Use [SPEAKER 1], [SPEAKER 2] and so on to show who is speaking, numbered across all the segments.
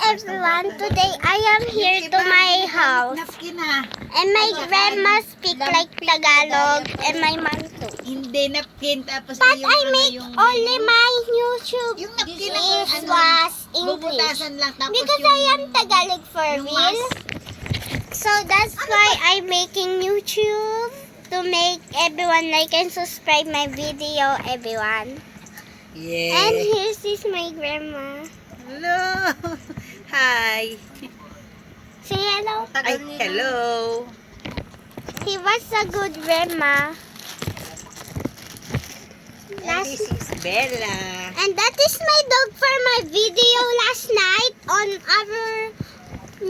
[SPEAKER 1] everyone, today I am here to my house.
[SPEAKER 2] Napkin ha.
[SPEAKER 1] And my grandma speak like Tagalog and my mom too.
[SPEAKER 2] Hindi napkin. Tapos
[SPEAKER 1] But
[SPEAKER 2] yung
[SPEAKER 1] I
[SPEAKER 2] ano,
[SPEAKER 1] make
[SPEAKER 2] yung,
[SPEAKER 1] only my YouTube
[SPEAKER 2] yung napkin
[SPEAKER 1] is
[SPEAKER 2] ano,
[SPEAKER 1] was English.
[SPEAKER 2] bubutasan lang. Tapos
[SPEAKER 1] Because
[SPEAKER 2] yung,
[SPEAKER 1] I am Tagalog for
[SPEAKER 2] yung
[SPEAKER 1] real. So that's why I'm making YouTube. To make everyone like and subscribe my video, everyone.
[SPEAKER 2] Yeah.
[SPEAKER 1] And here's is my grandma.
[SPEAKER 2] Hello. Hi.
[SPEAKER 1] Say hello.
[SPEAKER 2] Ay, hello.
[SPEAKER 1] He was a good grandma.
[SPEAKER 2] And this is Bella.
[SPEAKER 1] And that is my dog for my video last night on our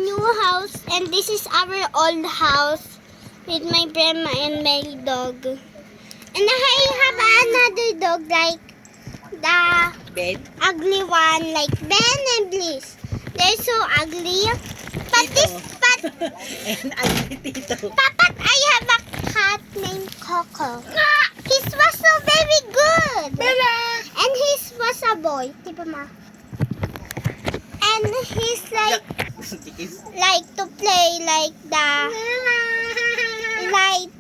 [SPEAKER 1] new house. And this is our old house with my grandma and my dog. And I have another dog like the
[SPEAKER 2] Ben.
[SPEAKER 1] ugly one like Ben and Bliss. They're so ugly. But
[SPEAKER 2] And ugly Tito.
[SPEAKER 1] Papa, I have a cat named Coco. His was so very good. And his was a boy. Diba ma? And he's like to play like the like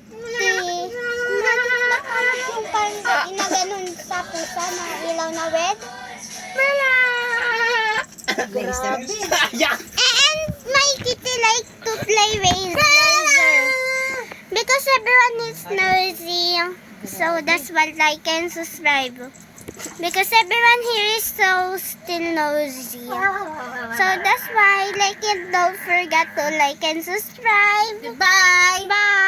[SPEAKER 1] yung parang inaganon sa pusa na ilaw na red. And my kitty like to play razor. Because everyone is nosy. So that's why like and subscribe. Because everyone here is so still nosy. So that's why like and don't forget to like and subscribe.
[SPEAKER 2] Bye.
[SPEAKER 1] Bye.